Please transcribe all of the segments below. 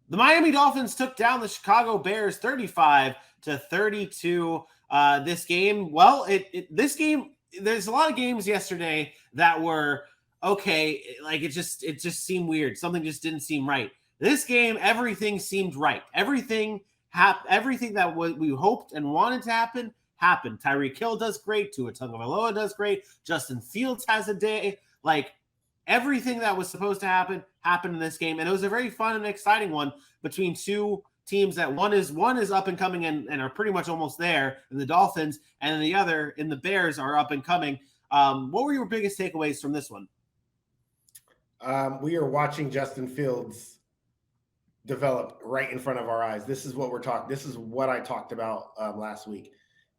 The Miami Dolphins took down the Chicago Bears 35-32. This game, well, this game, there's a lot of games yesterday that were okay. Like it just seemed weird. Something just didn't seem right. This game, everything seemed right. Everything that we hoped and wanted to happen happened. Tyreek Hill does great. Tua Tagovailoa does great. Justin Fields has a day. Like everything that was supposed to happen happened in this game, and it was a very fun and exciting one between two teams that one is up and coming and are pretty much almost there in the Dolphins, and the other in the Bears are up and coming. What were your biggest takeaways from this one? We are watching Justin Fields develop right in front of our eyes. This is what we're talking. This is what I talked about last week.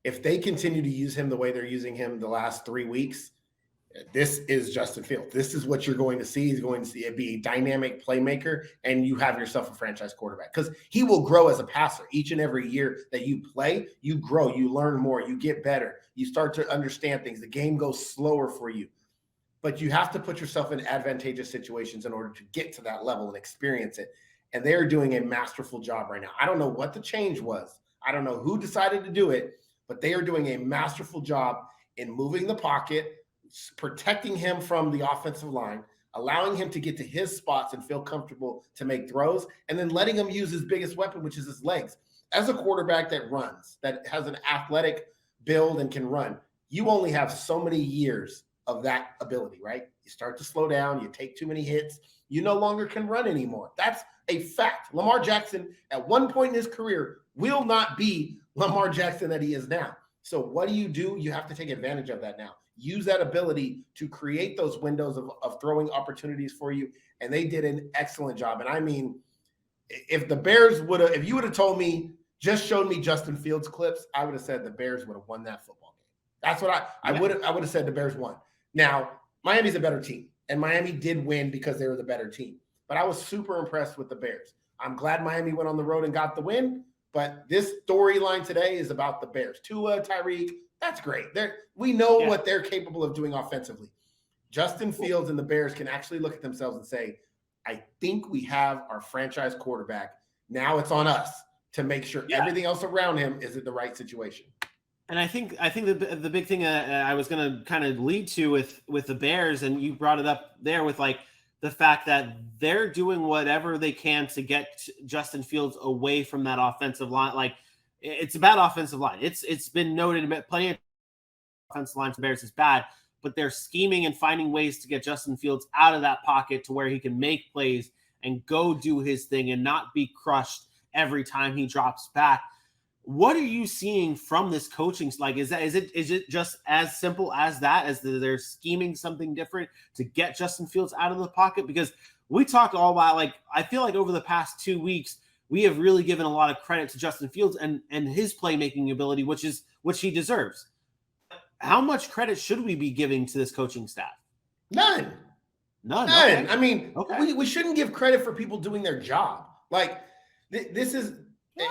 If they continue to use him the way they're using him the last 3 weeks, this is Justin Fields. This is what you're going to see. He's going to see it be a dynamic playmaker, and you have yourself a franchise quarterback because he will grow as a passer. Each and every year that you play, you grow, you learn more, you get better, you start to understand things. The game goes slower for you, but you have to put yourself in advantageous situations in order to get to that level and experience it. And they're doing a masterful job right now. I don't know what the change was. I don't know who decided to do it, but they are doing a masterful job in moving the pocket, protecting him from the offensive line, allowing him to get to his spots and feel comfortable to make throws, and then letting him use his biggest weapon, which is his legs. As a quarterback that runs, that has an athletic build and can run, you only have so many years of that ability, right? You start to slow down, you take too many hits, you no longer can run anymore. That's a fact. Lamar Jackson, at one point in his career, will not be Lamar Jackson that he is now. So what do? You have to take advantage of that now. Use that ability to create those windows of throwing opportunities for you. And they did an excellent job. And I mean, if the Bears if you would have told me, just showed me Justin Fields clips, I would have said the Bears would have won that football game. That's what I would have said the Bears won. Now, Miami's a better team, and Miami did win because they were the better team. But I was super impressed with the Bears. I'm glad Miami went on the road and got the win. But this storyline today is about the Bears. Tua, Tyreek, that's great. We know what they're capable of doing offensively. Justin Fields and the Bears can actually look at themselves and say, I think we have our franchise quarterback. Now it's on us to make sure everything else around him is in the right situation. And I think the big thing I was going to kind of lead to with the Bears, and you brought it up there with like the fact that they're doing whatever they can to get Justin Fields away from that offensive line. Like it's a bad offensive line. It's been noted plenty of offensive line for the Bears is bad, but they're scheming and finding ways to get Justin Fields out of that pocket to where he can make plays and go do his thing and not be crushed every time he drops back. What are you seeing from this coaching? Like, is it just as simple as that, as they're scheming something different to get Justin Fields out of the pocket? Because we talked all about, like, I feel like over the past 2 weeks, we have really given a lot of credit to Justin Fields and his playmaking ability, which he deserves. How much credit should we be giving to this coaching staff? None. Okay. I mean, we shouldn't give credit for people doing their job. Like, this is...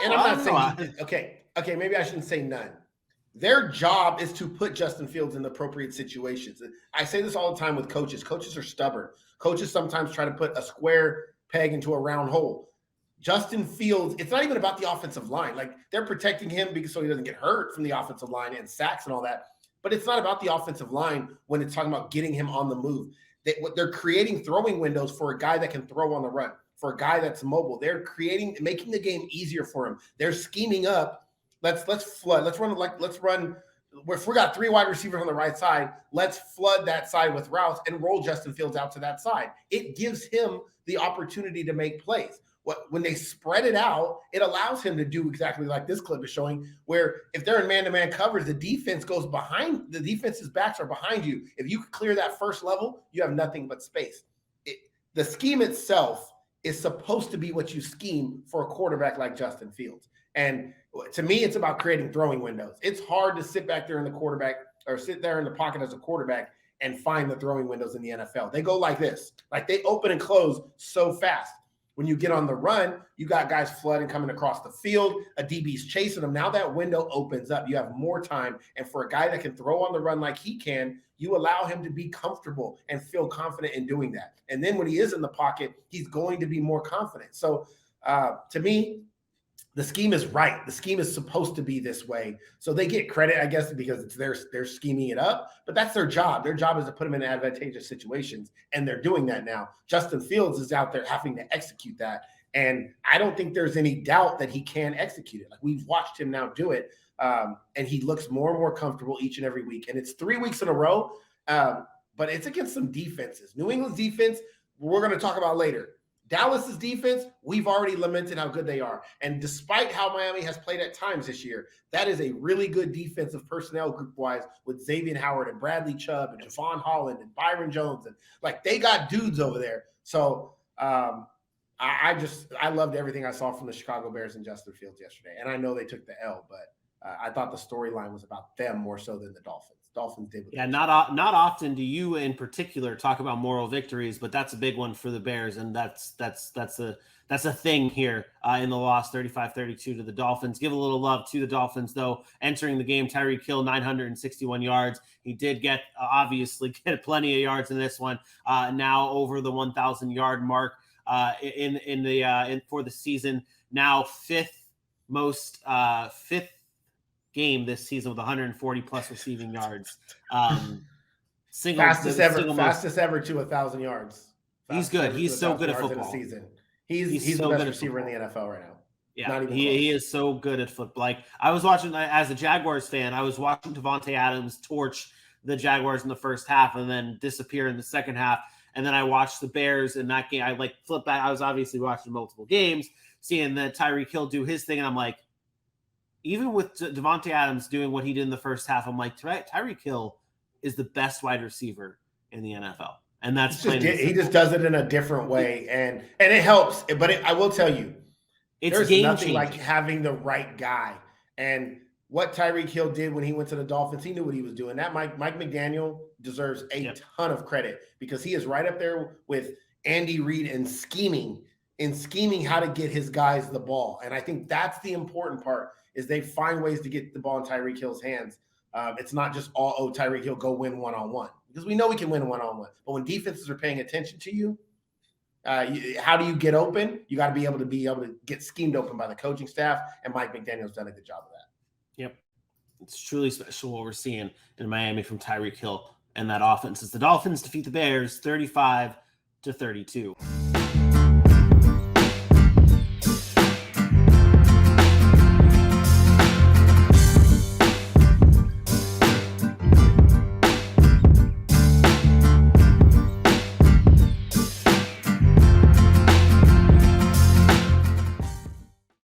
And I'm not saying, okay, maybe I shouldn't say none. Their job is to put Justin Fields in the appropriate situations. I say this all the time with coaches. Coaches are stubborn. Coaches sometimes try to put a square peg into a round hole. Justin Fields, it's not even about the offensive line. Like, they're protecting him so he doesn't get hurt from the offensive line and sacks and all that. But it's not about the offensive line when it's talking about getting him on the move. They're creating throwing windows for a guy that can throw on the run. For a guy that's mobile, they're making the game easier for him. They're scheming up. Let's flood. Let's run. If we got 3 wide receivers on the right side, let's flood that side with routes and roll Justin Fields out to that side. It gives him the opportunity to make plays. When they spread it out, it allows him to do exactly like this clip is showing, where if they're in man-to-man coverage, the defense goes behind. The defense's backs are behind you. If you clear that first level, you have nothing but space. The scheme itself is supposed to be what you scheme for a quarterback like Justin Fields. And to me, it's about creating throwing windows. It's hard to sit back there in the quarterback or sit there in the pocket as a quarterback and find the throwing windows in the NFL. They go like this. Like, they open and close so fast. When you get on the run, you got guys flooding coming across the field. A DB's chasing them. Now that window opens up. You have more time. And for a guy that can throw on the run like he can, you allow him to be comfortable and feel confident in doing that. And then when he is in the pocket, he's going to be more confident. So To me, the scheme is right. The scheme is supposed to be this way. So they get credit, I guess, because it's they're scheming it up, but that's their job. Their job is to put them in advantageous situations, and they're doing that now. Justin Fields is out there having to execute that. And I don't think there's any doubt that he can execute it. Like, we've watched him now do it. And he looks more and more comfortable each and every week. And it's 3 weeks in a row, but it's against some defenses. New England's defense, we're going to talk about later. Dallas's defense, we've already lamented how good they are. And despite how Miami has played at times this year, that is a really good defensive personnel group-wise with Xavier Howard and Bradley Chubb and Javon Holland and Byron Jones. And like, they got dudes over there. So I loved everything I saw from the Chicago Bears and Justin Fields yesterday. And I know they took the L, but I thought the storyline was about them more so than the Dolphins. Dolphins did. Yeah, not often do you in particular talk about moral victories, but that's a big one for the Bears, and that's a thing here in the loss 35-32 to the Dolphins. Give a little love to the Dolphins, though. Entering the game, Tyreek Hill 961 yards. He did obviously get plenty of yards in this one. Now over the 1,000 yard mark for the season. Now fifth game this season with 140 plus receiving yards. Fastest ever to 1,000 yards. He's good. He's so good at football. In a season. He's the best receiver in the NFL right now. Yeah, he is so good at football. Like, I was watching, as a Jaguars fan, I was watching Devontae Adams torch the Jaguars in the first half and then disappear in the second half. And then I watched the Bears in that game. I flipped back. I was obviously watching multiple games, seeing that Tyreek Hill do his thing, and I'm like, even with Devontae Adams doing what he did in the first half, I'm like, Tyreek Hill is the best wide receiver in the NFL. And that's he just does it in a different way. And it helps. But I will tell you, there's nothing like having the right guy. And what Tyreek Hill did when he went to the Dolphins, he knew what he was doing. That Mike McDaniel deserves a ton of credit, because he is right up there with Andy Reid in scheming how to get his guys the ball. And I think that's the important part, is they find ways to get the ball in Tyreek Hill's hands. It's not just Tyreek Hill, go win one-on-one, because we know we can win one-on-one. But when defenses are paying attention to you, how do you get open? You got to be able to get schemed open by the coaching staff, and Mike McDaniel's done a good job of that. Yep. It's truly special what we're seeing in Miami from Tyreek Hill and that offense as the Dolphins defeat the Bears 35-32.